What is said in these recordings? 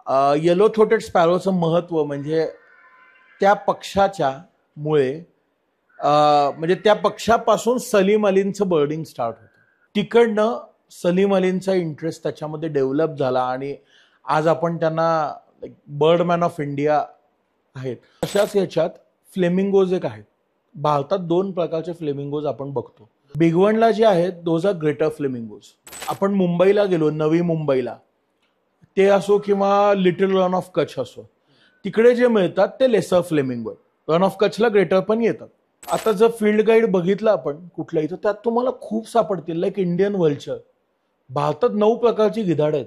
Yellow throated स्पॅरोचं महत्त्व म्हणजे त्या पक्षाच्या मुळे म्हणजे त्या पक्षापासून सलीम अलींचं बर्डिंग स्टार्ट होतं. तिकडनं सलीम अलींचा इंटरेस्ट त्याच्यामध्ये डेव्हलप झाला आणि आज आपण त्यांना बर्डमॅन ऑफ इंडिया आहेत. अशाच याच्यात फ्लेमिंगोज एक आहेत. भारतात 2 प्रकारचे फ्लेमिंगोज आपण बघतो. भिगवणला जे आहेत दोज आर ग्रेटर फ्लेमिंगोज. आपण मुंबईला गेलो, नवी मुंबईला, ते असो किंवा लिटिल रन ऑफ कच्छ असो, तिकडे जे मिळतात ते लेसर फ्लेमिंगो. रन ऑफ कच्छला ग्रेटर पण येतात. आता जर फील्ड गाईड बघितलं आपण कुठल्याही, तर त्यात तुम्हाला खूप सापडतील. Like Indian vulture. भारतात 9 प्रकारची गिधाड आहेत,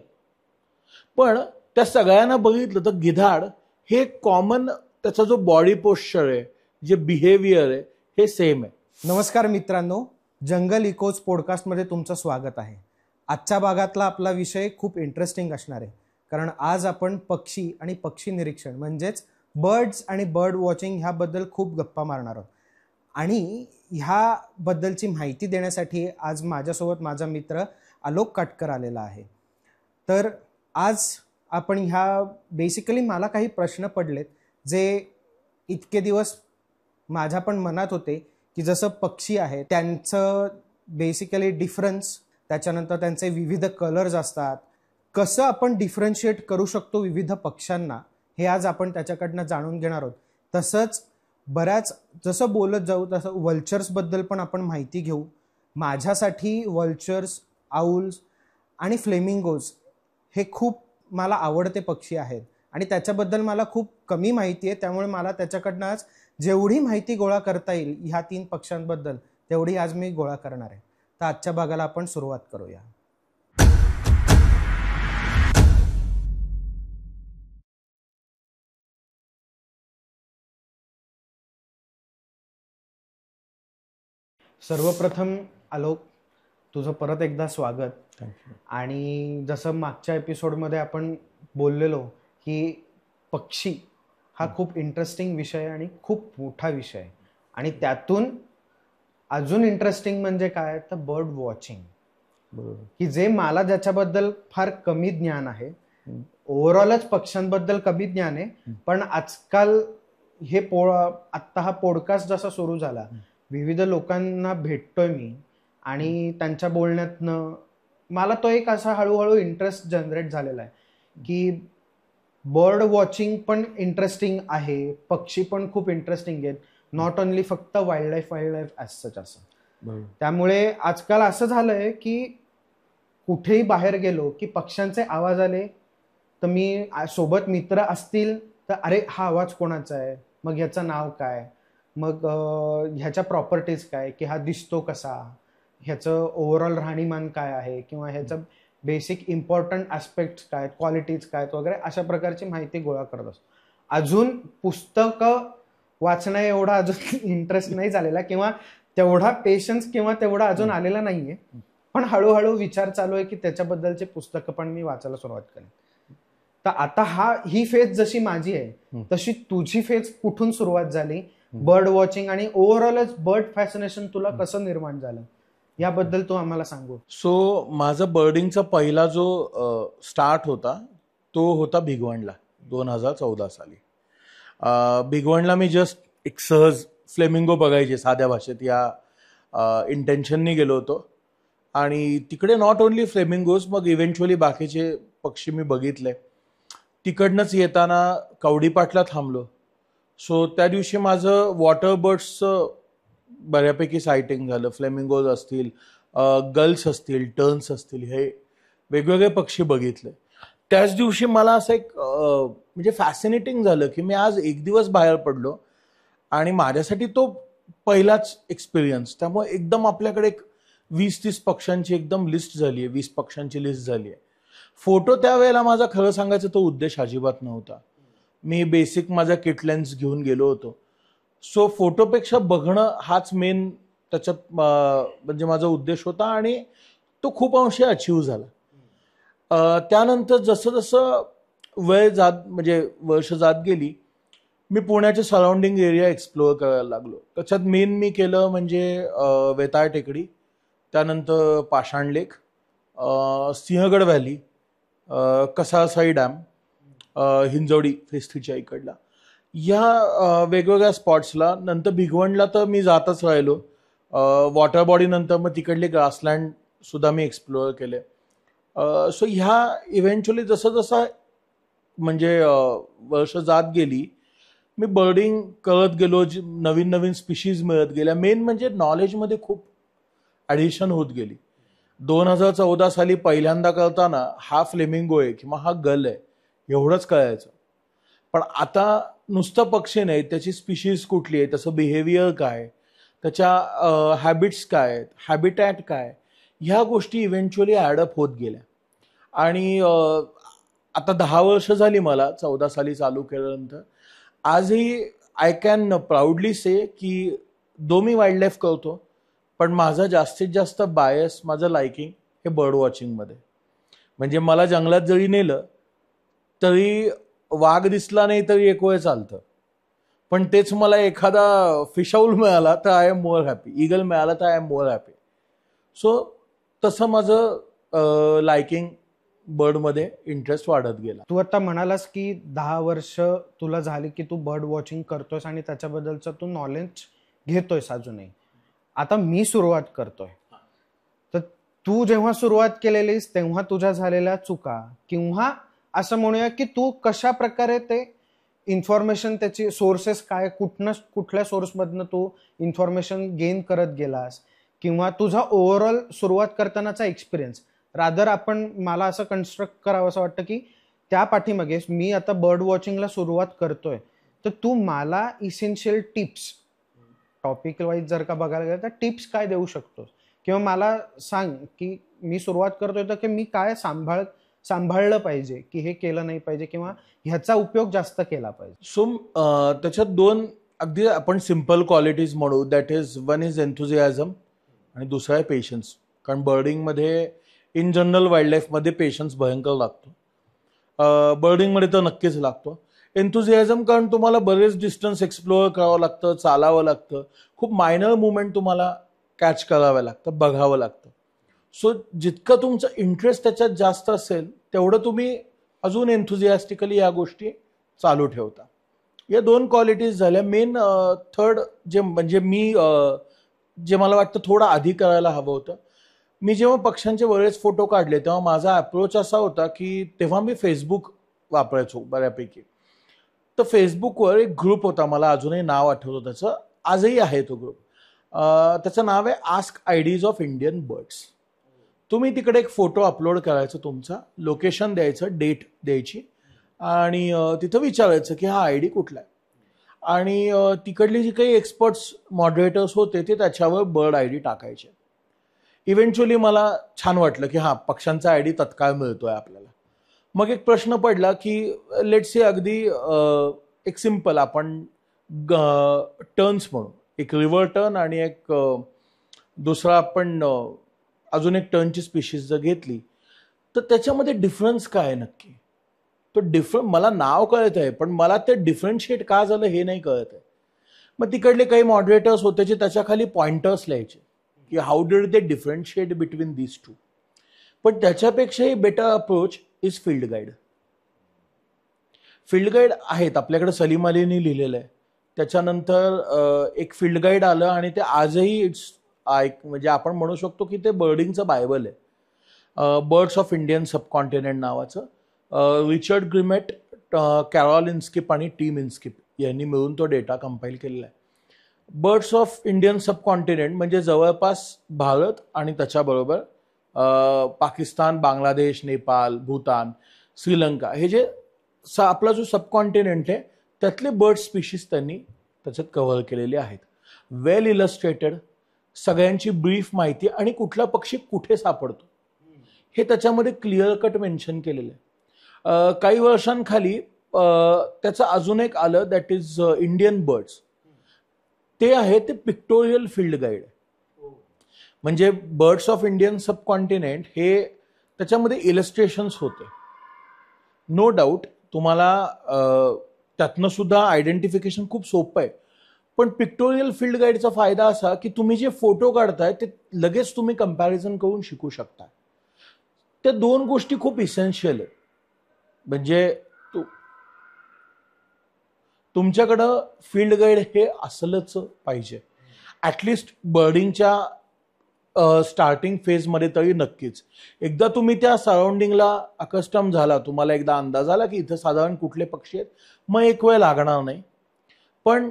पण त्या सगळ्यांना बघितलं तर गिधाड हे कॉमन, त्याचा जो बॉडी पोश्चर आहे, जे बिहेवियर आहे, हे सेम आहे. नमस्कार मित्रांनो, जंगल इकोज पॉडकास्टमध्ये तुमचं स्वागत आहे. आजच्या भागातला आपला विषय खूप इंटरेस्टिंग असणार आहे, कारण आज आपण पक्षी आणि पक्षी निरीक्षण म्हणजेच बर्ड्स आणि बर्ड वॉचिंग ह्याबद्दल खूप गप्पा मारणार आहोत. आणि ह्याबद्दलची माहिती देण्यासाठी आज माझ्यासोबत माझा मित्र आलोक काटकर आलेला आहे. तर आज आपण बेसिकली मला काही प्रश्न पडलेत जे इतके दिवस माझ्या पण मनात होते, की जसं पक्षी आहे त्यांचं बेसिकली डिफरन्स, त्याच्यानंतर त्यांचे विविध कलर्स असतात, कसं आपण डिफरन्शिएट करू शकतो विविध पक्ष्यांना, हे आज आपण त्याच्याकडनं जाणून घेणार आहोत. तसंच बऱ्याच जसं बोलत जाऊ तसं वल्चर्सबद्दल पण आपण माहिती घेऊ. माझ्यासाठी वल्चर्स, आऊल्स आणि फ्लेमिंगोज हे खूप मला आवडते पक्षी आहेत आणि त्याच्याबद्दल मला खूप कमी माहिती आहे. त्यामुळे मला त्याच्याकडनं आज जेवढी माहिती गोळा करता येईल ह्या 3 पक्ष्यांबद्दल तेवढी आज मी गोळा करणार आहे. तर आजच्या भागाला आपण सुरुवात करूया. सर्वप्रथम आलोक, तुझं परत एकदा स्वागत. थँक्यू. आणि जसं मागच्या एपिसोडमध्ये आपण बोललेलो की पक्षी हा खूप इंटरेस्टिंग विषय आणि खूप मोठा विषय आहे, आणि त्यातून अजून इंटरेस्टिंग म्हणजे काय तर बर्ड वॉचिंग, की जे मला ज्याच्याबद्दल फार कमी ज्ञान आहे. ओव्हरऑलच पक्ष्यांबद्दल कमी ज्ञान आहे, पण आजकाल आत्ता हा पॉडकास्ट जसा सुरू झाला, विविध लोकांना भेटतोय मी आणि त्यांच्या बोलण्यातनं मला तो एक असा हळूहळू इंटरेस्ट जनरेट झालेला आहे की बर्ड वॉचिंग पण इंटरेस्टिंग आहे, पक्षी पण खूप इंटरेस्टिंग आहेत, नॉट ओनली फक्त वाईल्ड लाईफ ॲज सच असं. त्यामुळे आजकाल असं झालंय की कुठेही बाहेर गेलो की पक्ष्यांचे आवाज आले तर मी सोबत मित्र असतील तर अरे हा आवाज कोणाचा आहे, मग ह्याचं नाव काय, मग ह्याच्या प्रॉपर्टीज काय, की हा दिसतो कसा, ह्याचं ओव्हरऑल राहणीमान काय आहे, किंवा ह्याचं बेसिक इम्पॉर्टंट ॲस्पेक्ट्स काय, क्वालिटीज काय वगैरे, अशा प्रकारची माहिती गोळा करत असतो. अजून पुस्तकं वाचण्या एवढा अजून इंटरेस्ट नाही झालेला, किंवा तेवढा पेशन्स किंवा तेवढा अजून आलेला नाहीये, पण हळूहळू विचार चालू आहे की त्याच्याबद्दलचे पुस्तकं पण मी वाचायला सुरुवात करेन. तर आता ही फेज जशी माझी आहे तशी तुझी फेज कुठून सुरुवात झाली, बर्ड वॉचिंग आणि ओव्हरऑलच बर्ड फॅसिनेशन तुला कसं निर्माण झालं, याबद्दल तू आम्हाला सांगू. सो माझं बर्डिंगचा पहिला जो स्टार्ट होता तो होता भिगवणला 2014 साली. भिगवणला मी जस्ट एक सहज फ्लेमिंगो बघायचे साध्या भाषेत या इंटेन्शननी गेलो होतो, आणि तिकडे नॉट ओनली फ्लेमिंगोज, मग इव्हेंच्युअली बाकीचे पक्षी मी बघितले. तिकडनंच येताना कवडीपाटला थांबलो. सो त्या दिवशी माझं वॉटर बर्ड्सचं बऱ्यापैकी सायटिंग झालं. फ्लेमिंगोज असतील, गल्स असतील, टर्न्स असतील, हे वेगवेगळे पक्षी बघितले. त्याच दिवशी मला असं एक म्हणजे फॅसिनेटिंग झालं की मी आज एक दिवस बाहेर पडलो आणि माझ्यासाठी तो पहिलाच एक्सपिरियन्स. त्यामुळे एकदम आपल्याकडे एक 20-30 पक्ष्यांची एकदम लिस्ट झाली आहे, 20 पक्ष्यांची लिस्ट झाली आहे. फोटो त्यावेळेला माझा खरं सांगायचं तो उद्देश अजिबात नव्हता. मी बेसिक माझा किट लेन्स घेऊन गेलो होतो. सो फोटोपेक्षा बघणं हाच मेन त्याच्यात म्हणजे माझा उद्देश होता, आणि तो खूप अंशी अचीव झाला. त्यानंतर जसं जसं म्हणजे वर्ष जात गेली, मी पुण्याचे सराउंडिंग एरिया एक्सप्लोअर करायला लागलो. त्याच्यात मेन मी केलं म्हणजे वेताळ टेकडी, त्यानंतर पाषाण लेक, सिंहगड व्हॅली, कसारसाई डॅम, हिंजवडी फेस्तीच्या इकडला, ह्या वेगवेगळ्या स्पॉट्सला. नंतर भिगवणला तर मी जातच राहिलो. वॉटर बॉडी नंतर मग तिकडले ग्रासलँड सुद्धा मी एक्सप्लोअर केले. सो ह्या इव्हेंच्युअली जसं जसं म्हणजे वर्ष जात गेली, मी बर्डिंग करत गेलो, नवीन नवीन स्पीशीज मिळत गेल्या. मेन म्हणजे नॉलेजमध्ये खूप ॲडिशन होत गेली. 2014 साली पहिल्यांदा करताना हा फ्लेमिंगो आहे किंवा हा गल आहे एवढंच कळायचं. पण आता नुसतं पक्षी नाही, त्याची स्पीशीज कुठली आहे, त्याचं बिहेवियर काय, त्याच्या हॅबिट्स काय आहेत, हॅबिटॅट काय, ह्या गोष्टी इव्हेंच्युअली ॲडअप होत गेल्या. आणि आता 10 वर्ष झाली मला 14 साली चालू केल्यानंतर. आजही आय कॅन प्राऊडली से की दो मी वाईल्ड लाईफ करतो, पण माझं जास्तीत जास्त बायस, माझं लायकिंग हे बर्ड वॉचिंगमध्ये. म्हणजे मला जंगलात जरी नेलं तरी वाघ दिसला नाही तरी एक वेळ चालतं, पण तेच मला एखादा फिशाऊल मिळाला तर I am more happy, eagle मिळाला तर I am more happy. So तसं माझं लायकिंग बर्डमध्ये इंटरेस्ट वाढत गेला. तू आता म्हणालास की 10 वर्ष तुला झाली की तू बर्ड वॉचिंग करतोयस आणि त्याच्याबद्दलचं तू नॉलेज घेतोयस अजूनही. आता मी सुरुवात करतोय, तर तू जेव्हा सुरुवात केलेलीस तेव्हा तुझ्या झालेल्या चुका, किंवा असं म्हणूया की तू कशा प्रकारे ते इन्फॉर्मेशन, त्याची सोर्सेस काय, कुठल्या सोर्समधनं तू इन्फॉर्मेशन गेन करत गेलास, किंवा तुझा ओव्हरऑल सुरुवात करतानाचा एक्सपिरियन्स. रादर आपण, मला असं कन्स्ट्रक्ट करावं असं वाटतं की त्या पाठीमागे मी आता बर्ड वॉचिंगला सुरुवात करतोय, तर तू मला इसेन्शियल टिप्स, टॉपिक वाईज जर का बघायला गेलं तर टिप्स काय देऊ शकतोस, किंवा मला सांग की मी सुरुवात करतोय तर की मी काय सांभाळलं पाहिजे, की हे केलं नाही पाहिजे किंवा ह्याचा उपयोग जास्त केला पाहिजे. सो त्याच्यात 2 अगदी आपण सिम्पल क्वालिटीज म्हणू. दॅट इज, वन इज एन्थुझियाझम आणि दुसरा आहे पेशन्स. कारण बर्डिंगमध्ये इन जनरल वाईल्ड लाईफमध्ये पेशन्स भयंकर लागतो, बर्डिंगमध्ये तर नक्कीच लागतो. एन्थुझियाझम कारण तुम्हाला बरेच डिस्टन्स एक्सप्लोअर करावं लागतं, चालावं लागतं, खूप मायनर मुवमेंट तुम्हाला कॅच कराव्या लागतं, बघावं लागतं. सो जितकं तुमचं इंटरेस्ट त्याच्यात जास्त असेल तेवढं तुम्ही अजून एन्थुझियास्टिकली या गोष्टी चालू ठेवता. या 2 क्वालिटीज झाल्या. मेन थर्ड जे म्हणजे मी जे मला वाटतं थोडं आधी करायला हवं होतं, मी जेव्हा पक्ष्यांचे बरेच फोटो काढले तेव्हा माझा अप्रोच असा होता की तेव्हा मी फेसबुक वापरायचो बऱ्यापैकी. तर फेसबुकवर एक ग्रुप होता, मला अजूनही नाव आठवतं त्याचं, आजही आहे तो ग्रुप. त्याचं नाव आहे ask IDs of Indian birds. तुम्ही तिकडे एक फोटो अपलोड करायचा, तुमचा लोकेशन द्यायचं, डेट द्यायची, आणि तिथं विचारायचं की हा आयडी कुठला आहे. आणि तिकडली जी काही एक्सपर्ट्स मॉडरेटर्स होते ते त्याच्यावर बर्ड आयडी टाकायचे. इव्हेंच्युअली मला छान वाटलं की हा पक्ष्यांचा आयडी तत्काळ मिळतोय आपल्याला. मग एक प्रश्न पडला की लेट्स से अगदी एक सिम्पल आपण टर्न्स म्हणू, एक रिव्हर टर्न आणि एक दुसरा आपण अजून एक टर्नची स्पीशीज जर घेतली तर त्याच्यामध्ये डिफरन्स काय आहे नक्की. तो मला नाव कळत आहे पण मला ते डिफरन्शिएट का झालं हे नाही कळत आहे. मग तिकडले काही मॉडरेटर्स होते जे त्याच्या खाली पॉइंटर्स लिहायचे की how did they differentiate between these two. पण त्याच्यापेक्षाही better approach is field guide. Field guide आहेत आपल्याकडे, सलीम अलीनी लिहिलेलं आहे. त्याच्यानंतर एक फील्ड गाईड आलं आणि ते आजही म्हणजे आपण म्हणू शकतो की ते बर्डिंगचं बायबल आहे. बर्ड्स ऑफ इंडियन सबकॉन्टिनेंट नावाचं. रिचर्ड ग्रिमेट, कॅरॉल इन्स्किप आणि टीम इन्स्किप यांनी मिळून तो डेटा कंपाईल केलेला आहे. बर्ड्स ऑफ इंडियन सबकॉन्टिनेंट म्हणजे जवळपास भारत आणि त्याच्याबरोबर पाकिस्तान, बांगलादेश, नेपाळ, भूतान, श्रीलंका, हे जे आपला जो सबकॉन्टिनेंट आहे त्यातले बर्ड स्पीशीज त्यांनी त्याच्यात कव्हर केलेले आहेत. वेल इलस्ट्रेटेड, सगळ्यांची ब्रीफ माहिती आणि कुठला पक्षी कुठे सापडतो हे त्याच्यामध्ये क्लिअर कट मेन्शन केलेलं आहे. काही वर्षांखाली त्याचं अजून एक आलं, दॅट इज इंडियन बर्ड्स. ते आहे ते पिक्टोरियल फील्ड गाईड. म्हणजे बर्ड्स ऑफ इंडियन सबकॉन्टिनेंट हे त्याच्यामध्ये इलस्ट्रेशन्स होते. नो डाऊट तुम्हाला त्यातनं सुद्धा आयडेंटिफिकेशन खूप सोपं आहे. पण पिक्टोरियल फील्ड गाईडचा फायदा असा की तुम्ही जे फोटो काढताय ते लगेच तुम्ही कंपॅरिझन करून शिकू शकता. त्या 2 गोष्टी खूप इसेन्शियल आहेत. म्हणजे तुमच्याकडं फील्ड गाईड हे असलंच पाहिजे, ॲटलिस्ट बर्डिंगच्या स्टार्टिंग फेजमध्ये तरी नक्कीच. एकदा तुम्ही त्या सराउंडिंगला अकस्टम झाला, तुम्हाला एकदा अंदाज आला की इथं साधारण कुठले पक्षी आहेत, मग एक वेळ लागणार नाही. पण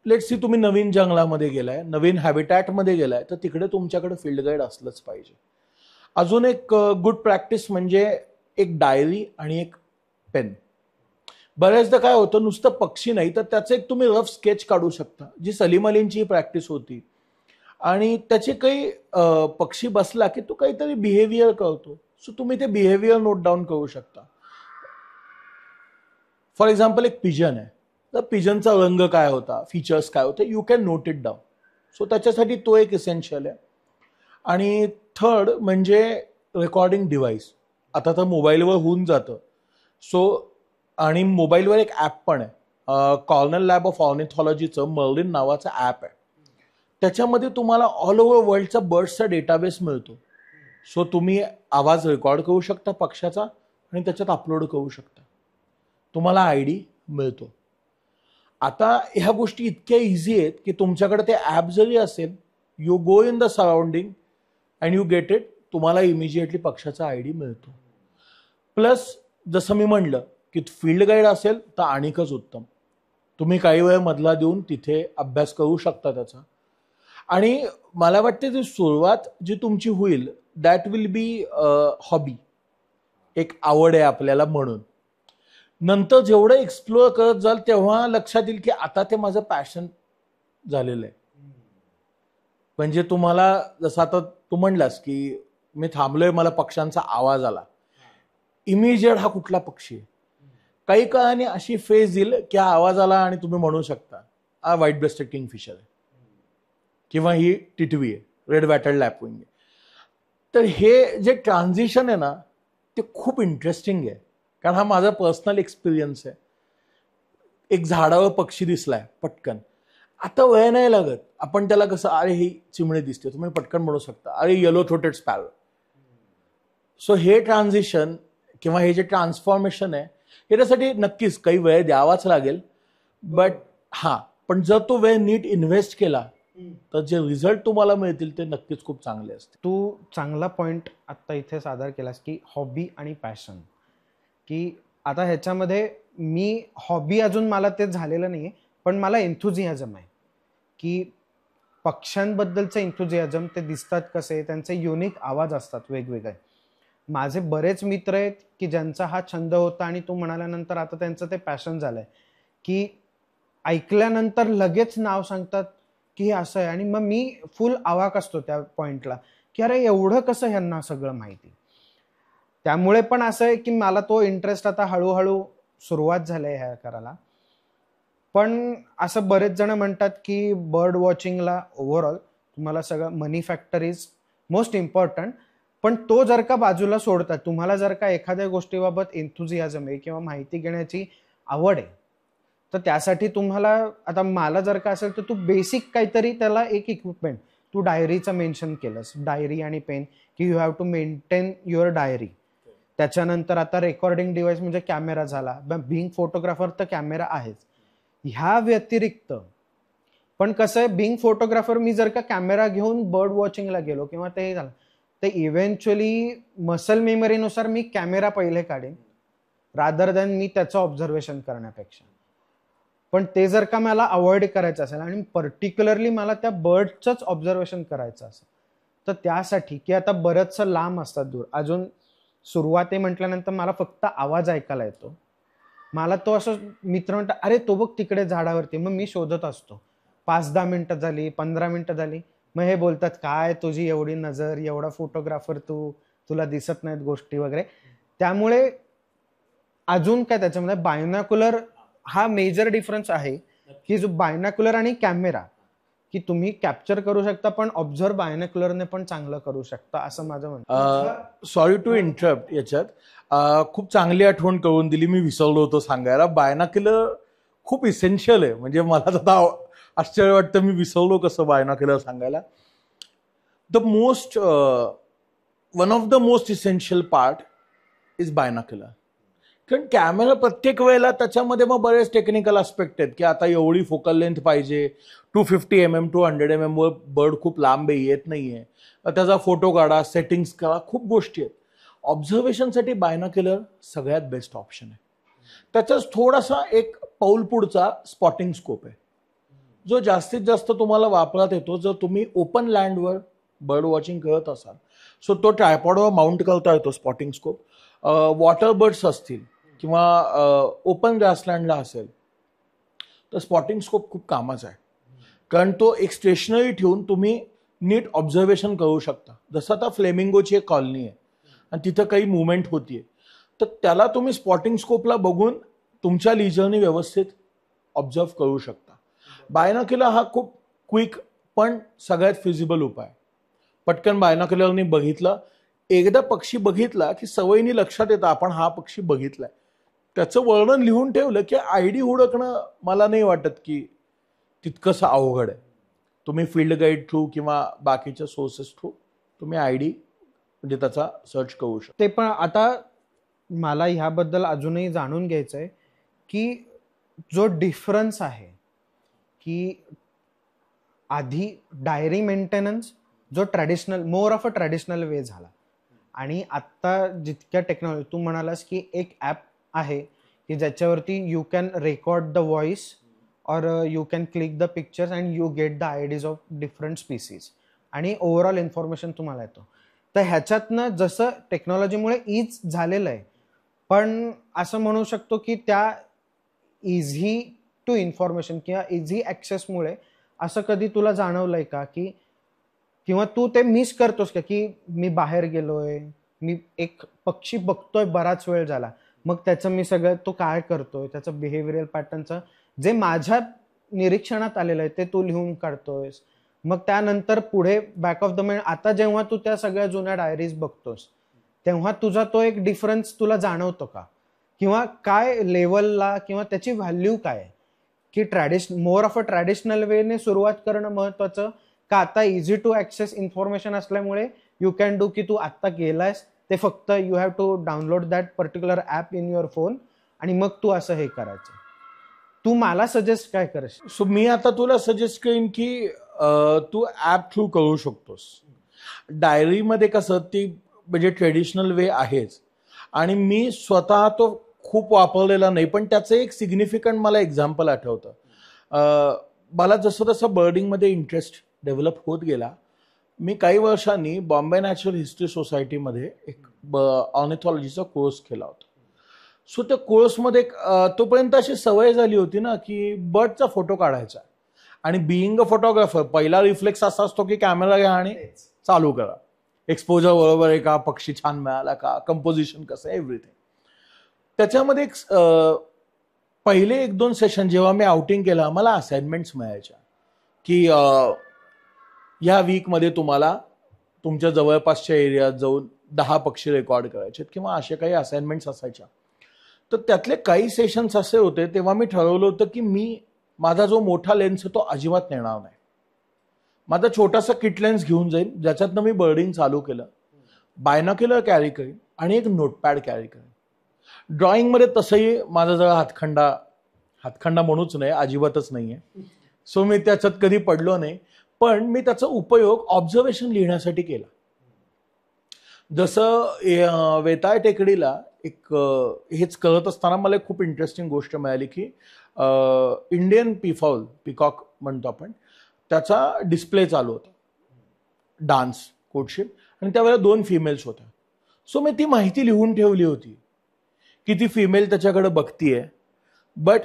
लेट्स सी तुम्ही नवीन जंगलामध्ये गेलाय, नवीन हॅबिटॅटमध्ये गेलाय, तर तिकडे तुमच्याकडे फील्ड गाईड असलंच पाहिजे. अजून एक गुड प्रॅक्टिस म्हणजे एक डायरी आणि एक पेन. बऱ्याचदा काय होतं, नुसतं पक्षी नाही तर त्याचं एक तुम्ही रफ स्केच काढू शकता, जी सलीम अलींची प्रॅक्टिस होती. आणि त्याचे काही पक्षी बसला की तो काहीतरी बिहेवियर करतो, सो तुम्ही ते बिहेवियर नोट डाऊन करू शकता. फॉर एक्झाम्पल एक पिजन आहे, तर पिजनचा रंग काय होता, फीचर्स काय होते, you can note it down. So त्याच्यासाठी तो एक इसेन्शियल आहे. आणि थर्ड म्हणजे रेकॉर्डिंग डिव्हाइस. आता तर मोबाईलवर होऊन जातं. सो आणि मोबाईलवर एक ॲप पण आहे, कॉर्नल लॅब ऑफ ऑर्निथॉलॉजीचं मर्लिन नावाचं ॲप आहे. त्याच्यामध्ये तुम्हाला ऑल ओव्हर वर्ल्डचा बर्ड्सचा डेटाबेस मिळतो. सो तुम्ही आवाज रेकॉर्ड करू शकता पक्षाचा आणि त्याच्यात अपलोड करू शकता, तुम्हाला आयडी मिळतो. आता ह्या गोष्टी इतक्या इझी आहेत की तुमच्याकडे ते ॲप जरी असेल, you go in the surrounding and you get it, तुम्हाला इमिजिएटली पक्षाचा आयडी मिळतो. प्लस जसं मी म्हणलं की फील्ड गाईड असेल तर आणखीच उत्तम. तुम्ही काही वेळ मधला देऊन तिथे अभ्यास करू शकता त्याचा. आणि मला वाटते ती सुरुवात जी तुमची होईल दॅट विल बी हॉबी, एक आवड आहे आपल्याला म्हणून. नंतर जेवढं एक्सप्लोअर करत जाल तेव्हा लक्षात येईल की आता ते माझं पॅशन झालेलं आहे. म्हणजे तुम्हाला जसं आता तू म्हणलास की मी थांबलोय, मला पक्ष्यांचा आवाज आला, इमिजिएट हा कुठला पक्षी आहे. काही काळाने अशी फेज येईल की हा आवाज आला आणि तुम्ही म्हणू शकता हा व्हाईट ब्रेस्टेड किंगफिशर आहे किंवा ही टिटवी आहे, रेड वॅटर्ड लॅपविंग आहे. तर हे जे ट्रान्झिशन आहे ना ते खूप इंटरेस्टिंग आहे, कारण हा माझा पर्सनल एक्सपिरियन्स आहे. एक झाडावर पक्षी दिसलाय पटकन, आता वेळ नाही लागत, आपण त्याला कसं अरे ही चिमणी दिसते, तुम्ही पटकन म्हणू शकता अरे येलो थ्रोटेड स्पॅरो. सो हे ट्रान्झिशन किंवा हे जे ट्रान्सफॉर्मेशन आहे हे त्यासाठी नक्कीच काही वेळ द्यावाच लागेल. बट हा, पण जर तो वेळ नीट इन्व्हेस्ट केला तर जे रिझल्ट तुम्हाला मिळतील ते नक्कीच खूप चांगले असतील. तू चांगला पॉइंट आता इथे सादर केलास की हॉबी आणि पॅशन, की आता ह्याच्यामध्ये मी हॉबी अजून मला ते झालेलं नाहीये, पण मला एन्थुझियाझम आहे की पक्ष्यांबद्दलचं एन्थुझियाझम. ते दिसतात कसे, त्यांचे युनिक आवाज असतात वेगवेगळे. माझे बरेच मित्र आहेत की ज्यांचा हा छंद होता आणि तू म्हणाल्यानंतर आता त्यांचं ते पॅशन झालंय, की ऐकल्यानंतर लगेच नाव सांगतात की हे असं आहे. आणि मग मी फुल अवाक असतो त्या पॉइंटला की अरे एवढं कसं ह्यांना सगळं माहिती. त्यामुळे पण असं आहे की मला तो इंटरेस्ट आता हळूहळू सुरुवात झाली ह्या करायला. पण असं बरेच जण म्हणतात की बर्ड वॉचिंगला ओव्हरऑल तुम्हाला सगळं मनी फॅक्टर इज मोस्ट इम्पॉर्टंट, पण तो जर का बाजूला सोडतात, तुम्हाला जर का एखाद्या गोष्टीबाबत एन्थुझियाझम आहे किंवा माहिती घेण्याची आवड आहे, तर त्यासाठी तुम्हाला आता मला जर का असेल तर तू बेसिक काहीतरी त्याला एक इक्विपमेंट, तू डायरीचं मेन्शन केलंस, डायरी आणि पेन, की you have to maintain your diary. त्याच्यानंतर आता रेकॉर्डिंग डिव्हाइस म्हणजे कॅमेरा झाला, बिंग फोटोग्राफर तर कॅमेरा आहेच. ह्या व्यतिरिक्त पण कसं आहे, बिंग फोटोग्राफर मी जर का कॅमेरा घेऊन बर्ड वॉचिंगला गेलो किंवा ते झालं तर इव्हेंच्युअली मसल मेमरीनुसार मी कॅमेरा पहिले काढेन रादर दॅन मी त्याचं ऑब्झर्वेशन करण्यापेक्षा. पण ते जर का मला अवॉइड करायचं असेल आणि पर्टिक्युलरली मला त्या बर्डचंच ऑब्झर्वेशन करायचं असेल, तर त्यासाठी की आता बरंचसं लांब असतात दूर, अजून सुरुवाती म्हटल्यानंतर मला फक्त आवाज ऐकायला येतो. मला तो असं मित्र म्हणतात अरे तो बघ तिकडे झाडावरती, मग मी शोधत असतो. 5-10 मिनिटं झाली, 15 मिनिटं झाली, मग हे बोलतात काय तुझी एवढी नजर, एवढा फोटोग्राफर तू, तुला दिसत नाहीत गोष्टी वगैरे. त्यामुळे अजून काय त्याच्यामध्ये बायनॉक्युलर हा मेजर डिफरन्स आहे की जो बायनॉक्युलर आणि कॅमेरा, की तुम्ही कॅप्चर करू शकता पण ऑब्झर्व बायनॉक्युलरने पण चांगलं करू शकता, असं माझं म्हणणं. सॉरी टू इंटरप्ट, याच्यात खूप चांगली आठवण करून दिली, मी विसरलो होतो सांगायला. बायनॉक्युलर खूप इसेन्शियल आहे, म्हणजे मला आता आश्चर्य वाटतं मी विसरलो कसं बायनॉक्युलर सांगायला. One of the most essential part is binocular. कारण कॅमेरा प्रत्येक वेळेला त्याच्यामध्ये मग बरेच टेक्निकल आस्पेक्ट आहेत की आता एवढी फोकल लेंथ पाहिजे, 250 mm 200 mm वर बर्ड खूप लांब येत नाहीये, त्याचा फोटो काढा, सेटिंग्स करा, खूप गोष्टी आहेत. ऑब्झर्वेशनसाठी बायनॉक्युलर सगळ्यात बेस्ट ऑप्शन आहे. त्याचाच थोडासा एक पाऊल पुढचा स्पॉटिंग स्कोप आहे जो जास्तीत जास्त तुम्हाला वापरात येतो जर तुम्ही ओपन लँडवर बर्ड वॉचिंग करत असाल. सो तो ट्रायपॉडवर माउंट करता येतो स्पॉटिंग स्कोप. वॉटर बर्ड्स असतील किंवा ओपन ग्रासलँडला असेल तर स्पॉटिंग स्कोप खूप कामाचा आहे, कारण तो एक स्टेशनरी ठेवून तुम्ही नीट ऑब्झर्वेशन करू शकता. जसं आता फ्लेमिंगोची एक कॉलनी आहे आणि तिथं काही मुवमेंट होतीये, तर त्याला तुम्ही स्पॉटिंग स्कोपला बघून तुमच्या लिजरनी व्यवस्थित ऑब्झर्व करू शकता. बायनॉक्युलर हा खूप क्विक पण सगळ्यात फिजिबल उपाय. पटकन बायनॉक्युलरनी बघितलं, एकदा पक्षी बघितला की सवयीने लक्षात येतं आपण हा पक्षी बघितलाय, त्याचं वर्णन लिहून ठेवलं की आयडी हुडकणं मला नाही वाटत की तितकंसं अवघड आहे. तुम्ही फील्ड गाईड थ्रू किंवा बाकीच्या सोर्सेस थ्रू तुम्ही आयडी म्हणजे त्याचा सर्च करू शकता. ते पण आता मला ह्याबद्दल अजूनही जाणून घ्यायचं आहे की जो डिफरन्स आहे की आधी डायरी मेंटेनन्स जो traditional more of a traditional way झाला आणि आत्ता जितक्या टेक्नॉलॉजी तू म्हणालास की एक ॲप आहे की ज्याच्यावरती you can record the voice और you can click the pictures and you get the IDs of different species आणि ओव्हरऑल इन्फॉर्मेशन तुम्हाला येतो. तर ह्याच्यातनं जसं टेक्नॉलॉजीमुळे इज झालेलं आहे, पण असं म्हणू शकतो की त्या इझी टू इन्फॉर्मेशन किंवा इझी ॲक्सेसमुळे असं कधी तुला जाणवलंय का की किंवा तू ते मिस करतोस का की मी बाहेर गेलोय, मी एक पक्षी बघतोय बराच वेळ झाला, मग त्याचं मी सगळं तो काय करतोय त्याचं बिहेवियरल पॅटर्नचं जे माझ्या निरीक्षणात आलेलं आहे ते तू लिहून काढतोयस, मग त्यानंतर पुढे बॅक ऑफ द माइंड आता जेव्हा तू त्या सगळ्या जुन्या डायरीज बघतोस तेव्हा तुझा तो एक डिफरन्स तुला जाणवतो का, किंवा काय लेवलला किंवा त्याची व्हॅल्यू काय आहे की मोर ऑफ अ ट्रॅडिशनल वेने सुरुवात करणं महत्वाचं का आता इझी टू ॲक्सेस इन्फॉर्मेशन असल्यामुळे यू कॅन डू की तू आत्ता गेलायस ते फक्त you have to download that particular app in your phone आणि मग तू असं हे करायचं. तू मला सजेस्ट काय करशील? सो मी आता तुला सजेस्ट करेन की तू ॲप थ्रू करू शकतोस. डायरीमध्ये कसं ती म्हणजे ट्रेडिशनल वे आहेच आणि मी स्वतः तो खूप वापरलेला नाही, पण त्याचं एक सिग्निफिकंट मला एक्झाम्पल आठवतं. मला जसं तसं बर्डिंगमध्ये इंटरेस्ट डेव्हलप होत गेला. मी काही वर्षांनी बॉम्बे नॅचरल हिस्ट्री सोसायटीमध्ये एक ऑर्निथॉलॉजीचा कोर्स केला होता. सो त्या कोर्समध्ये तोपर्यंत अशी सवय झाली होती ना की बर्डचा फोटो काढायचा आणि बिईंग अ फोटोग्राफर पहिला रिफ्लेक्स असा असतो की कॅमेरा घ्या आणि चालू करा, एक्सपोजर बरोबर आहे का, पक्षी छान मिळाला का, कंपोजिशन कसं आहे, एव्हरीथिंग. त्याच्यामध्ये पहिले 1-2 सेशन जेव्हा मी आउटिंग केलं मला असाइनमेंट्स मिळायच्या की ह्या वीकमध्ये तुम्हाला तुमच्या जवळपासच्या एरियात जाऊन 10 पक्षी रेकॉर्ड करायचे किंवा अशा काही असाइनमेंट्स असायच्या. तर त्यातले काही सेशन्स असे होते तेव्हा मी ठरवलं होतं की मी माझा जो मोठा लेन्स आहे तो अजिबात नेणार नाही, माझा छोटासा किट लेन्स घेऊन जाईन ज्याच्यातनं मी बर्डिंग चालू केलं, बायनॉक्युलर कॅरी करीन आणि एक नोटपॅड कॅरी करीन. ड्रॉइंगमध्ये तसंही माझा जरा हातखंडा म्हणूच नाही, अजिबातच नाही आहे. सो मी त्याच्यात कधी पडलो नाही, पण मी त्याचा उपयोग ऑब्झर्वेशन लिहिण्यासाठी केला. जसं वेताळ टेकडीला एक हेच करत असताना मला खूप इंटरेस्टिंग गोष्ट मिळाली की इंडियन पिकॉक म्हणतो आपण, त्याचा डिस्प्ले चालू होता, डान्स कोर्टशिप, आणि त्यावेळेला 2 फिमेल्स होत्या. सो मी ती माहिती लिहून ठेवली होती की ती फिमेल त्याच्याकडे बघतीये, बट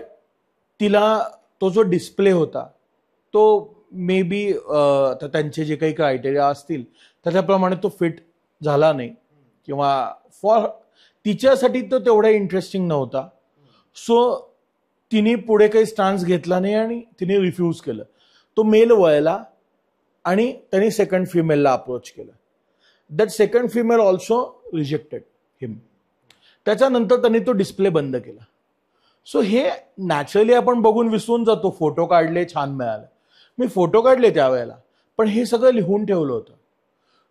तिला तो जो डिस्प्ले होता तो मे बी त्यांचे जे काही क्रायटेरिया असतील त्याच्याप्रमाणे तो फिट झाला नाही किंवा तिच्यासाठी तो तेवढा इंटरेस्टिंग नव्हता. सो तिने पुढे काही स्टान्स घेतला नाही आणि तिने रिफ्यूज केलं. तो मेल वळला आणि त्यांनी सेकंड फिमेलला अप्रोच केलं. That second female also rejected him. त्याच्यानंतर त्यांनी तो डिस्प्ले बंद केला. सो हे नॅचरली आपण बघून विसरून जातो, फोटो काढले छान मिळालं, मी फोटो काढले त्यावेळेला, पण हे सगळं लिहून ठेवलं होतं.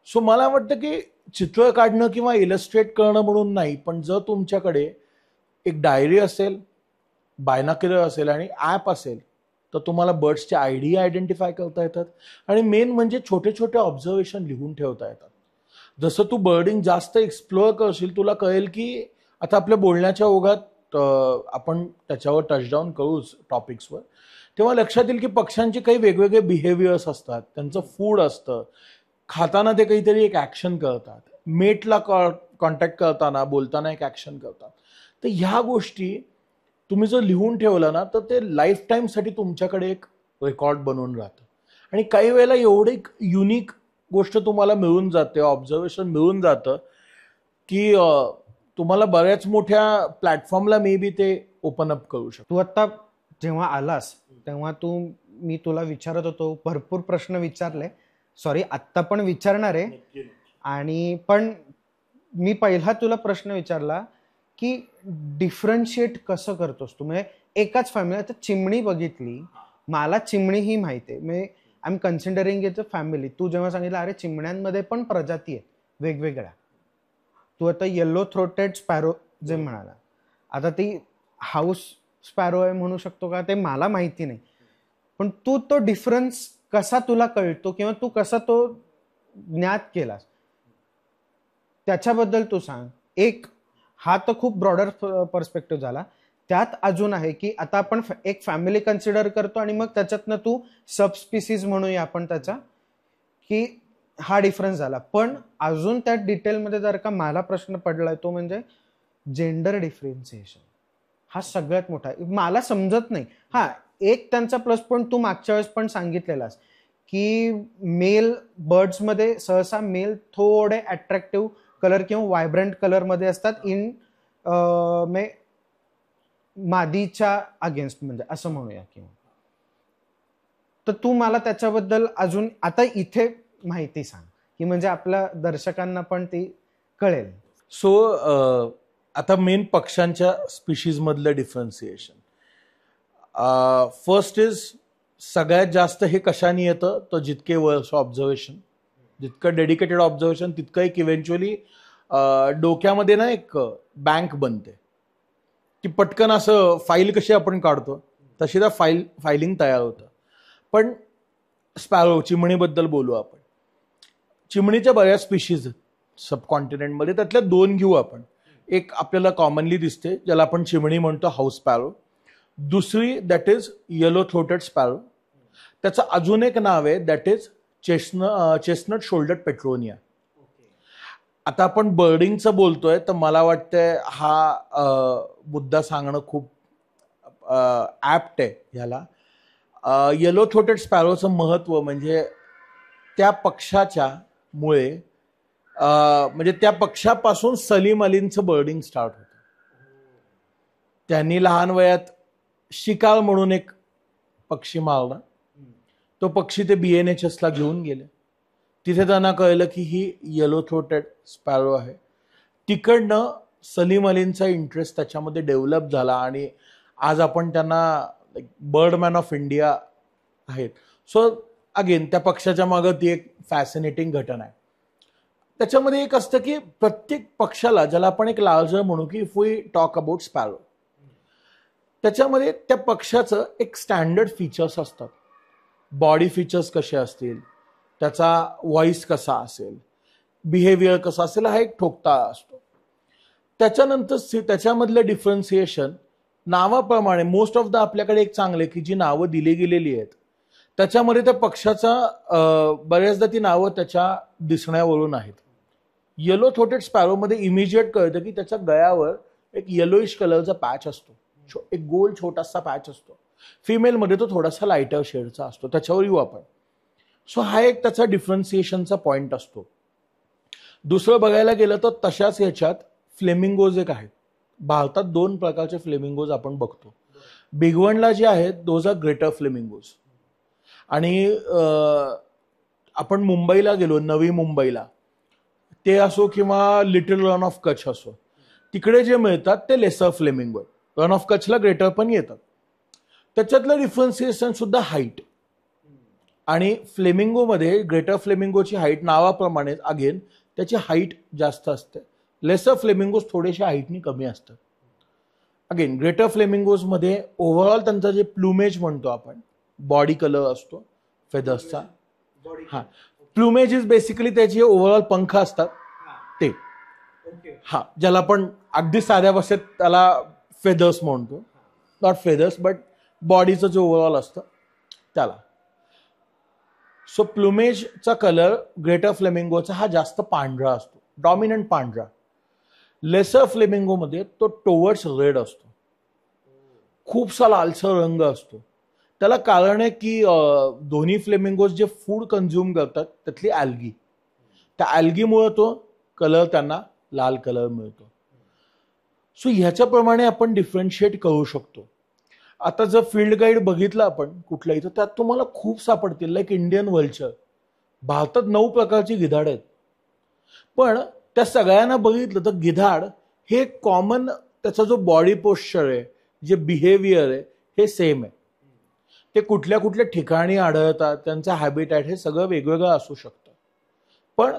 सो मला वाटतं की चित्र काढणं किंवा इलस्ट्रेट करणं म्हणून नाही, पण जर तुमच्याकडे एक डायरी असेल, बायनाक्युलर असेल आणि ॲप असेल तर तुम्हाला बर्ड्सचे आयडी आयडेंटिफाय करता येतात आणि मेन म्हणजे छोटे छोटे ऑब्झर्वेशन लिहून ठेवता येतात. जसं तू बर्डिंग जास्त एक्सप्लोअर करशील तुला कळेल की आता आपल्या बोलण्याच्या ओघात आपण त्याच्यावर टचडाऊन करूच टॉपिक्सवर, तेव्हा लक्षात येईल की पक्ष्यांचे काही वेगवेगळे बिहेवियर्स असतात, त्यांचं फूड असतं, खाताना ते काहीतरी एक ॲक्शन करतात, मेटला कॉन्टॅक्ट करताना बोलताना एक ॲक्शन करतात. तर ह्या गोष्टी तुम्ही जर लिहून ठेवलं ना तर ते लाईफ टाईमसाठी तुमच्याकडे एक रेकॉर्ड बनवून राहतं. आणि काही वेळेला एवढी युनिक गोष्ट तुम्हाला मिळून जाते, ऑब्झर्वेशन मिळून जातं की तुम्हाला बऱ्याच मोठ्या प्लॅटफॉर्मला मे बी ते ओपन अप करू शकतो. तू आता जेव्हा आलास तेव्हा मी तुला विचारत होतो, भरपूर प्रश्न विचारले, सॉरी आत्ता पण विचारणार आहे. आणि पण मी पहिला तुला प्रश्न विचारला की डिफरन्शिएट कसं करतोस तू. म्हणजे एकाच फॅमिली, आता चिमणी बघितली, मला चिमणी ही माहिती आहे, म्हणजे I am considering it a family. तू जेव्हा सांगितलं अरे चिमण्यांमध्ये पण प्रजाती आहेत वेगवेगळ्या, तू आता येलो थ्रोटेड स्पॅरो जे म्हणाला, आता ती हाऊस स्पॅरो आहे म्हणू शकतो का ते मला माहिती नाही, पण तू तो डिफरन्स कसा तुला कळतो किंवा तू कसा तो ज्ञात केलास त्याच्याबद्दल तू सांग. एक हा तर खूप ब्रॉडर पर्स्पेक्टिव्ह झाला. त्यात अजून आहे की आता आपण एक फॅमिली कन्सिडर करतो आणि मग त्याच्यातनं तू सबस्पिसीज म्हणूया आपण त्याचा, की हा डिफरन्स झाला. पण अजून त्यात डिटेलमध्ये जर का मला प्रश्न पडलाय तो म्हणजे जेंडर डिफरन्सिएशन. हा सगळ्यात मोठा मला समजत नाही. हा एक त्यांचा प्लस पॉईंट तू मागच्या वेळेस पण सांगितलेलास की मेल बर्ड्समध्ये सहसा मेल थोडे अट्रॅक्टिव्ह कलर किंवा व्हायब्रंट कलर मध्ये असतात इन मादीच्या अगेन्स्ट, म्हणजे असं म्हणूया. किंवा तर तू मला त्याच्याबद्दल अजून आता इथे माहिती सांग की म्हणजे आपल्या दर्शकांना पण ती कळेल. सो आता मेन पक्ष्यांच्या स्पीशीज मधलं डिफरन्सिएशन, फर्स्ट इज सगळ्यात जास्त हे कशाने येतं तर जितके वर्ष ऑब्झर्वेशन, जितकं डेडिकेटेड ऑब्झर्वेशन तितकं एक इव्हेंच्युअली डोक्यामध्ये ना एक बँक बनते की पटकन असं फाईल कशी आपण काढतो तशी त्या फायलिंग तयार होतं. पण स्पॅरो चिमणीबद्दल बोलू आपण. चिमणीच्या बऱ्याच स्पीशीज सबकॉन्टिनेंटमध्ये, त्यातल्या दोन घेऊ आपण. एक आपल्याला कॉमनली दिसते ज्याला आपण चिमणी म्हणतो, हाऊस स्पॅरो. दुसरी that is yellow throated sparrow. त्याचं अजून एक नाव आहे दॅट इज चेस्टनट शोल्डर्ड पेट्रोनिया. आता आपण बर्डिंगचं बोलतोय तर मला वाटतंय हा मुद्दा सांगणं खूप ॲप्ट आहे ह्याला. येलो थ्रोटेड स्पॅरोचं महत्त्व म्हणजे त्या पक्षाच्या मुळे म्हणजे त्या पक्षापासून सलीम अलींचं बर्डिंग स्टार्ट होतं. त्यांनी लहान वयात शिकार म्हणून एक पक्षी मारला. तो पक्षी ते BNHS ला घेऊन गेले. तिथे त्यांना कळलं की ही येलो थ्रोटेड स्पॅरो आहे. तिकडनं सलीम अलींचा इंटरेस्ट त्याच्यामध्ये डेव्हलप झाला आणि आज आपण त्यांना बर्डमॅन ऑफ इंडिया आहेत. सो अगेन त्या पक्षाच्या मागं ती एक फॅसिनेटिंग घटना आहे. त्याच्यामध्ये एक असतं की प्रत्येक पक्षाला, ज्याला आपण एक लार्जर म्हणू की if we talk about sparrow, त्याच्यामध्ये त्या पक्षाचं एक स्टँडर्ड फीचर्स असतात. बॉडी फीचर्स कसे असतील, त्याचा व्हॉइस कसा असेल, बिहेवियर कसा असेल, हा एक ठोकताळा असतो. त्याच्यानंतर त्याच्यामधलं डिफरन्सिएशन नावाप्रमाणे मोस्ट ऑफ द आपल्याकडे एक चांगले की जी नावं दिली गेलेली आहेत त्याच्यामध्ये त्या पक्षाचा बऱ्याचदा ती नावं त्याच्या दिसण्यावरून आहेत. येलो थ्रोटेड स्पॅरोमध्ये इमिजिएट कळतं की त्याच्या गळ्यावर एक येलोइश कलरचा पॅच असतो, एक गोल छोटासा पॅच असतो. फिमेलमध्ये तो थोडासा लाईटर शेडचा असतो, त्याच्यावर येऊ आपण. सो हा एक त्याचा डिफरन्सिएशनचा पॉईंट असतो. दुसरं बघायला गेलं तर तशाच ह्याच्यात फ्लेमिंगोज एक आहेत. भारतात दोन प्रकारचे फ्लेमिंगोज आपण बघतो. भिगवणला जे आहेत दोज आर ग्रेटर फ्लेमिंगोज. आणि आपण मुंबईला गेलो, नवी मुंबईला, ते असो किंवा लिटल रन ऑफ कच्छ असो, तिकडे जे मिळतात ते लेसर फ्लेमिंगो. रन ऑफ कच्छला ग्रेटर पण येतात. त्याच्यातलं डिफरन्सिएशन सुद्धा हाईट. आणि फ्लेमिंगोमध्ये ग्रेटर फ्लेमिंगोची हाईट नावाप्रमाणे अगेन त्याची हाईट जास्त असते. लेसर फ्लेमिंगोज थोडेसे हाईटनी कमी असतात. अगेन ग्रेटर फ्लेमिंगोज मध्ये ओव्हरऑल त्यांचा जे प्लुमेज म्हणतो आपण, बॉडी कलर असतो फेदर्सचा. हा, प्लुमेज इज बेसिकली त्याचे ओव्हरऑल पंख असतात ते. हा, ज्याला आपण अगदी साध्या भाषेत त्याला फेदर्स म्हणतो. नॉट फेदर्स बट बॉडीचं जे ओव्हरऑल असतं त्याला. सो प्लुमेजचा कलर ग्रेटर फ्लेमिंगोचा हा जास्त पांढरा असतो, डॉमिनंट पांढरा. लेसर फ्लेमिंगोमध्ये तो टोवर्ड्स रेड असतो, खूपसा लालसर रंग असतो. त्याला कारण आहे की दोन्ही फ्लेमिंगोज जे फूड कन्झ्युम करतात त्यातली ॲल्गी, त्या ॲल्गीमुळे तो कलर त्यांना लाल कलर मिळतो. सो ह्याच्याप्रमाणे आपण डिफरन्शिएट करू शकतो. आता जर फील्ड गाईड बघितलं आपण कुठल्याही, तर त्यात तुम्हाला खूप सापडतील. लाईक इंडियन व्हल्चर, भारतात 9 प्रकारची गिधाड आहेत, पण त्या सगळ्यांना बघितलं तर गिधाड हे कॉमन, त्याचा जो बॉडी पोश्चर आहे, जे बिहेवियर आहे, हे सेम आहे. ते कुठल्या कुठल्या ठिकाणी आढळतात, त्यांचा हॅबिटॅट हे सगळं वेगवेगळं असू शकतं, पण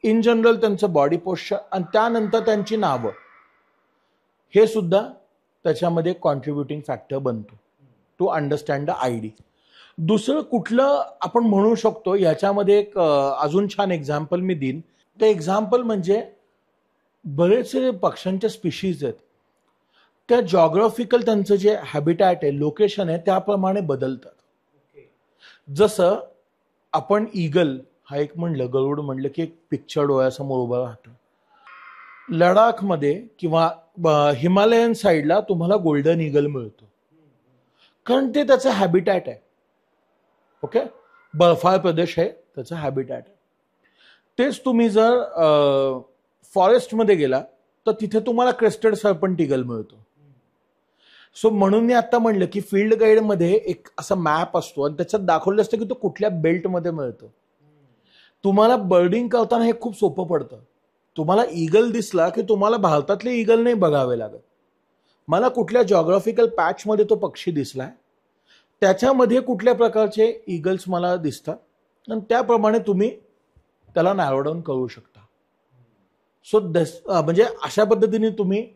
इन जनरल त्यांचं बॉडी पोश्चर आणि त्यानंतर त्यांची नावं हे सुद्धा त्याच्यामध्ये कॉन्ट्रीब्युटिंग फॅक्टर बनतो टू अंडरस्टँड द आयडी. दुसरं कुठलं आपण म्हणू शकतो, याच्यामध्ये एक अजून छान एक्झाम्पल मी देईन. ते एक्झाम्पल म्हणजे बरेचसे पक्ष्यांच्या स्पीशीज आहेत, त्या जॉग्राफिकल त्यांचं जे हॅबिटॅट आहे, लोकेशन आहे, त्याप्रमाणे बदलतात. जसं आपण ईगल हा एक म्हणलं, गरुड म्हणलं की एक पिक्चर डोळ्यासमोर उभं राहतं. लडाखमध्ये किंवा हिमालयन साईडला तुम्हाला गोल्डन ईगल मिळतो, कारण ते त्याचं हॅबिटॅट आहे. ओके, बर्फाळ प्रदेश आहे, त्याचं हॅबिटॅट आहे. तेच तुम्ही जर फॉरेस्टमध्ये गेला तर तिथे तुम्हाला क्रेस्टेड सर्पंट ईगल मिळतो. सो म्हणून मी आता म्हणलं की फील्ड गाईडमध्ये एक असा मॅप असतो आणि त्याच्यात दाखवलं असतं की तो कुठल्या बेल्टमध्ये मिळतो. तुम्हाला बर्डिंग करताना हे खूप सोपं पडतं. तुम्हाला ईगल दिसला की तुम्हाला भारतातले ईगल नाही बघावे लागत. मला कुठल्या जॉग्राफिकल पॅचमध्ये तो पक्षी दिसलाय, त्याच्यामध्ये कुठल्या प्रकारचे ईगल्स मला दिसतात आणि त्याप्रमाणे तुम्ही त्याला नॅरो डाऊन करू शकता. सो म्हणजे अशा पद्धतीने तुम्ही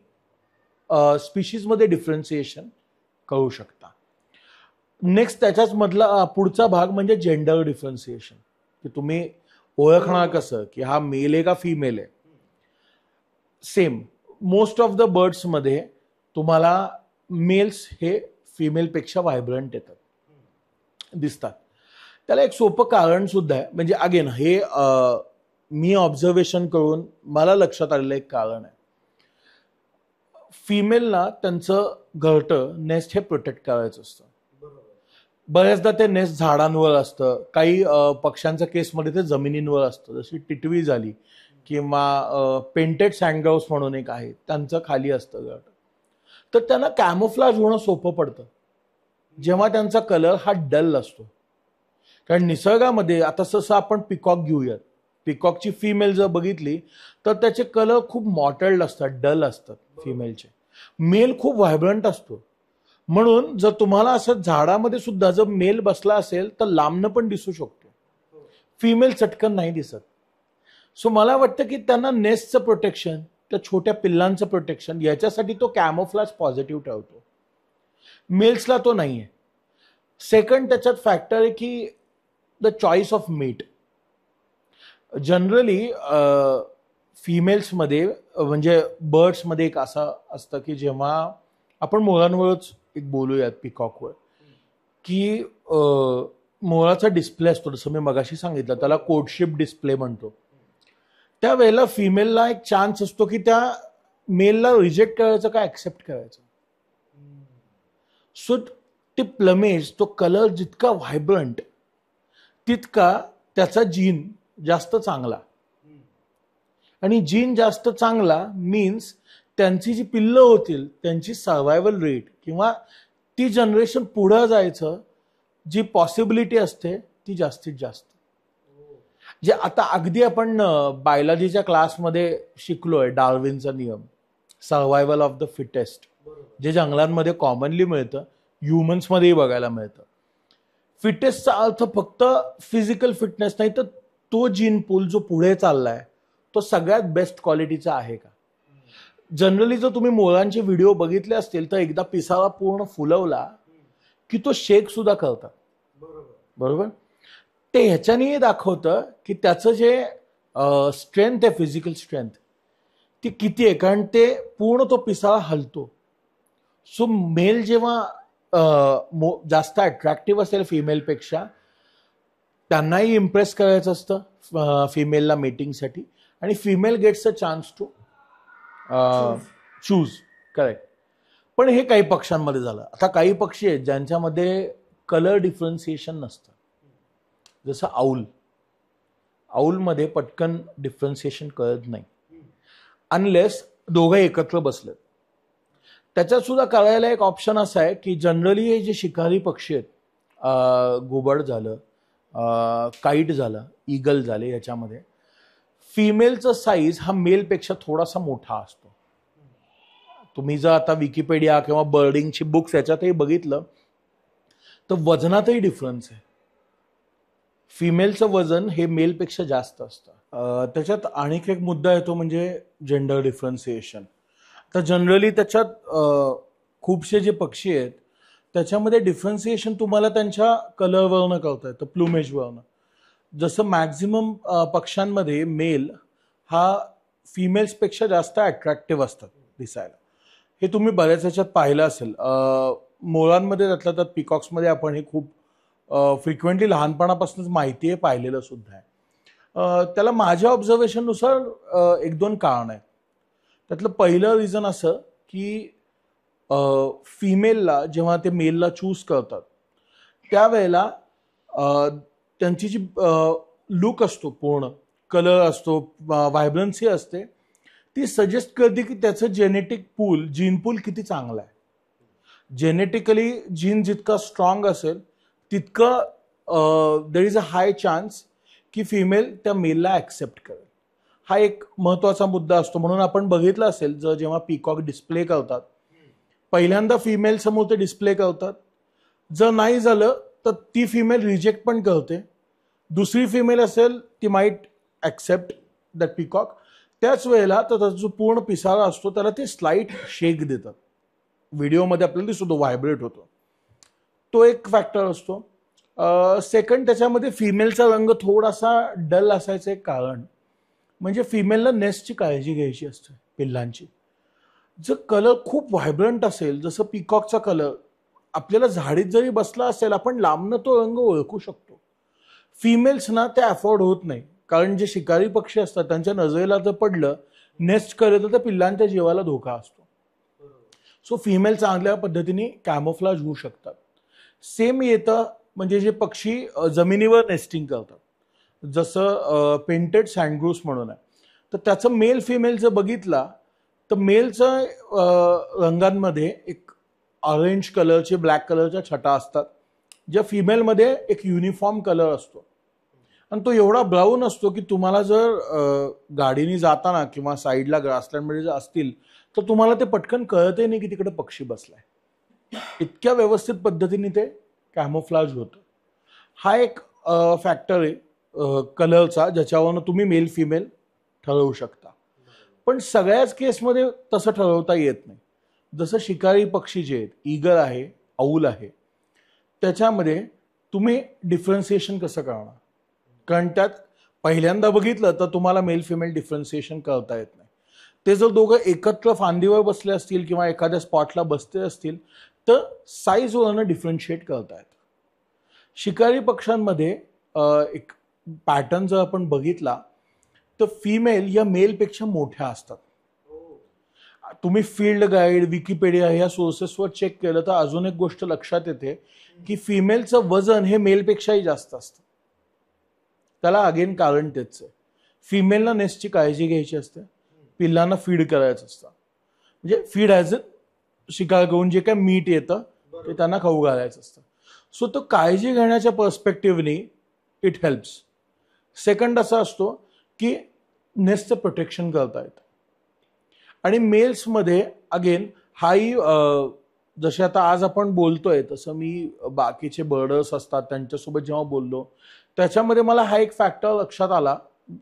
स्पीशीजमध्ये डिफरन्सिएशन करू शकता. नेक्स्ट त्याच्याच मधला पुढचा भाग म्हणजे जेंडर डिफरन्सिएशन, की तुम्ही ओळखणार कसं की हा मेल आहे का फिमेल आहे. सेम मोस्ट ऑफ द बर्ड्समध्ये तुम्हाला मेल्स हे फिमेलपेक्षा व्हायब्रंट येतात, दिसतात. त्याला एक सोपं कारण सुद्धा आहे. म्हणजे अगेन हे मी ऑब्झर्वेशन करून मला लक्षात आलेलं एक कारण आहे. फिमेलला त्यांचं घरटं नेस्ट हे प्रोटेक्ट करायचं असतं. बऱ्याचदा ते नेस्ट झाडांवर असतं, काही पक्ष्यांच्या केसमध्ये ते जमिनींवर असतं, जशी टिटवी झाली किंवा पेंटेड सँडग्राउस म्हणून एक आहे, त्यांचं खाली असतं घरटं. तर त्यांना कॅमोफ्लाज होणं सोपं पडतं जेव्हा त्यांचा कलर हा डल असतो. कारण निसर्गामध्ये आता जसं आपण पिकॉक घेऊयात, पिकॉकची फिमेल जर बघितली तर त्याचे कलर खूप मॉटल्ड असतात, डल असतात फिमेलचे. मेल खूप व्हायब्रंट असतो. म्हणून जर तुम्हाला असं झाडामध्ये सुद्धा जर मेल बसला असेल तर लांबनं पण दिसू शकतो, फिमेल चटकन नाही दिसत. सो मला वाटतं की त्यांना नेस्टचं प्रोटेक्शन, त्या छोट्या पिल्लांचं प्रोटेक्शन, याच्यासाठी तो कॅमोफ्लाज पॉझिटिव्ह ठेवतो. मेल्सला तो नाहीये. सेकंड त्याच्यात फॅक्टर आहे की the choice of mate. Generally फिमेल्समध्ये म्हणजे बर्ड्समध्ये एक असं असतं की जेव्हा आपण मोरांवरच एक बोलूयात पिकॉकवर, की मोराचा डिस्प्ले असतो, जसं मी मगाशी सांगितलं त्याला कोडशिप डिस्प्ले म्हणतो. त्यावेळेला फिमेलला एक चान्स असतो की त्या मेलला रिजेक्ट करायचं का ऍक्सेप्ट करायचं. सो ते प्लमेज, तो कलर जितका व्हायब्रंट तितका त्याचा जीन जास्त चांगला, आणि जीन जास्त चांगला मीन्स त्यांची जी पिल्लं होतील त्यांची सर्व्हायवल रेट किंवा ती जनरेशन पुढं जायचं जी पॉसिबिलिटी असते ती जास्तीत जास्त. जे आता अगदी आपण बायोलॉजीच्या क्लासमध्ये शिकलोय, डार्विनचा नियम, सर्व्हायवल ऑफ द फिटेस्ट, जे जंगलांमध्ये कॉमनली मिळतं, ह्युमन्समध्येही बघायला मिळतं. फिटेस्टचा अर्थ फक्त फिजिकल फिटनेस नाही, तर तो जीन पूल जो पुढे चाललाय तो सगळ्यात बेस्ट क्वालिटीचा आहे का. जनरली जर तुम्ही मोरांचे व्हिडिओ बघितले असतील तर एकदा पिसारा पूर्ण फुलवला की तो शेक सुद्धा करतात. बरोबर. ते ह्याच्याने दाखवतं की त्याचं जे स्ट्रेंथ आहे, फिजिकल स्ट्रेंथ ती किती आहे, कारण ते पूर्ण तो पिसारा हलतो. सो मेल जेव्हा जास्त अट्रॅक्टिव्ह असेल फिमेलपेक्षा, त्यांनाही इम्प्रेस करायचं असतं फिमेलला मीटिंगसाठी, आणि female gets a chance to choose. Correct. पण हे काही पक्ष्यांमध्ये झालं. आता काही पक्षी आहेत ज्यांच्यामध्ये कलर डिफरन्सिएशन नसतं, जसं आऊलमध्ये पटकन डिफरन्सिएशन कळत नाही अनलेस दोघं एकत्र बसलेत. त्याच्यात सुद्धा करायला एक ऑप्शन असा आहे की जनरली हे जे शिकारी पक्षी आहेत, घुबड झालं, काईट झालं, ईगल झाले, याच्यामध्ये फिमेलचा साईज हा मेलपेक्षा थोडासा मोठा असतो. तुम्ही जर आता विकिपीडिया किंवा बर्डिंगची बुक्स याच्यातही बघितलं तर वजनातही डिफरन्स आहे. फिमेलचं वजन हे मेलपेक्षा जास्त असतं. त्याच्यात आणखी एक मुद्दा येतो म्हणजे जेंडर डिफरन्सिएशन. तर जनरली त्याच्यात खूपसे जे पक्षी आहेत त्याच्यामध्ये डिफरन्सिएशन तुम्हाला त्यांच्या कलरवरनं कळतं येतं, प्लुमेजवरनं. जसं मॅक्झिमम पक्ष्यांमध्ये मेल हा फिमेल्सपेक्षा जास्त अट्रॅक्टिव्ह असतात दिसायला. हे तुम्ही बऱ्याच ह्याच्यात पाहिलं असेल. मोरांमध्ये त्यातल्या त्यात पिकॉक्समध्ये आपण हे खूप फ्रिक्वेंटली लहानपणापासूनच माहिती आहे, पाहिलेलं सुद्धा आहे. त्याला माझ्या ऑब्झर्वेशननुसार एक दोन कारण आहेत. त्यातलं पहिलं रिझन असं की फिमेलला जेव्हा ते मेलला चूज करतात त्यावेळेला त्यांची जी लुक असतो, पूर्ण कलर असतो, व्हायब्रन्सी असते, ती सजेस्ट करते की त्याचं जेनेटिक पूल, जीन पूल किती चांगलं आहे. जेनेटिकली जीन जितका स्ट्रॉंग असेल तितकं there is a high chance की फिमेल त्या मेलला ॲक्सेप्ट करेल. हा एक महत्त्वाचा मुद्दा असतो. म्हणून आपण बघितलं असेल जेव्हा पीकॉक डिस्प्ले करतात पहिल्यांदा फिमेल समोर ते डिस्प्ले करतात, जर नाही झालं तर ती फिमेल रिजेक्ट पण करते. दुसरी फिमेल असेल ती माईट ॲक्सेप्ट दॅट पीकॉक. त्याच वेळेला तर त्याचा जो पूर्ण पिसारा असतो त्याला ते स्लाइट शेक देतात. व्हिडिओमध्ये आपल्याला दिसतो, व्हायब्रेट होतो. तो एक फॅक्टर असतो. सेकंड, त्याच्यामध्ये फिमेलचा रंग थोडासा डल असायचं एक कारण म्हणजे फिमेलला नेस्टची काळजी घ्यायची असते पिल्लांची. जर कलर खूप व्हायब्रंट असेल, जसं पीकॉकचा कलर आपल्याला झाडीत जरी बसला असेल आपण लांबनं तो रंग ओळखू शकतो. फिमेल्सना ते अफोर्ड होत नाही, कारण जे शिकारी पक्षी असतात त्यांच्या नजरेला जर पडलं नेस्ट करत तर पिल्लांच्या जीवाला धोका असतो. सो फिमेल चांगल्या पद्धतीने कॅमोफ्लाज होऊ शकतात. सेम येतं म्हणजे जे पक्षी जमिनीवर नेस्टिंग करतात, जसं पेंटेड सँडग्रूस म्हणून आहे, तर त्याचं मेल फिमेल जर बघितला तर मेलचं रंगांमध्ये एक ऑरेंज कलरचे, ब्लॅक कलरच्या छटा असतात, ज्या फिमेलमध्ये एक युनिफॉर्म कलर असतो. आणि तो एवढा ब्राऊन असतो की तुम्हाला जर गाडीने जाताना किंवा साईडला ग्रासलँडमध्ये जर असतील तर तुम्हाला ते पटकन कळतही नाही की तिकडे पक्षी बसलाय. इतक्या व्यवस्थित पद्धतीने ते कॅमोफ्लाज होतं. हा एक फॅक्टर आहे कलरचा, ज्याच्यावरनं तुम्ही मेल फिमेल ठरवू शकता. पण सगळ्याच केसमध्ये तसं ठरवता येत नाही. जसं शिकारी पक्षी जे आहेत, ईगल आहे, आऊल आहे, त्याच्यामध्ये तुम्ही डिफरन्सिएशन कसं करणार, कारण त्यात पहिल्यांदा बघितलं तर तुम्हाला मेल फिमेल डिफरन्सिएशन करता येत नाही. ते जर दोघं एकत्र फांदीवर बसले असतील किंवा एखाद्या स्पॉटला बसते असतील तर साईजवरनं डिफरन्शिएट करता येतं. शिकारी पक्ष्यांमध्ये एक पॅटर्न जर आपण बघितला तर फिमेल या मेलपेक्षा मोठ्या असतात. तुम्ही फील्ड गाईड, विकिपीडिया ह्या सोर्सेसवर चेक केलं तर अजून एक गोष्ट लक्षात येते की फिमेलचं वजन हे मेलपेक्षाही जास्त असतं. त्याला अगेन कारण तेच आहे, फिमेलला नेस्टची काळजी घ्यायची असते, पिल्लांना फीड करायचं असतं. म्हणजे फीड ॲज अ शिकार करून जे काय मीठ येतं ते त्यांना खाऊ घालायचं असतं. सो तो काळजी घेण्याच्या पर्स्पेक्टिव्हनी इट हेल्प्स. सेकंड असा असतो की नेस्टचं प्रोटेक्शन करता येतं. आणि मेल्समध्ये अगेन हाही जसे आता आज आपण बोलतोय तसं मी बाकीचे बर्डर्स असतात त्यांच्यासोबत जेव्हा बोललो त्याच्यामध्ये मला हा एक फॅक्टर लक्षात आला,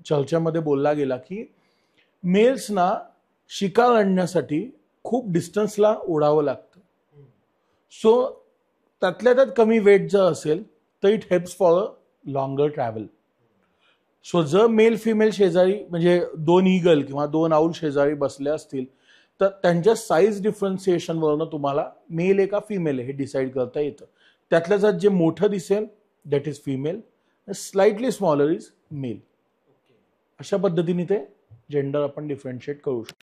चर्चेमध्ये बोलला गेला की मेल्सना शिकार आणण्यासाठी खूप डिस्टन्सला उडावं लागतं. सो त्यातल्या त्यात कमी वेट जर असेल तर it helps for a longer travel. So जर मेल फिमेल शेजारी म्हणजे 2 ईगल किंवा 2 आऊल शेजारी बसले असतील तर त्यांच्या साईज डिफरन्सिएशनवरनं तुम्हाला मेल आहे का फिमेल आहे हे डिसाईड करता येतं. त्यातल्या त्यात जे मोठं दिसेल that is female, slightly smaller is male. अशा पद्धतीने ते जेंडर आपण डिफरन्शिएट करू शकतो.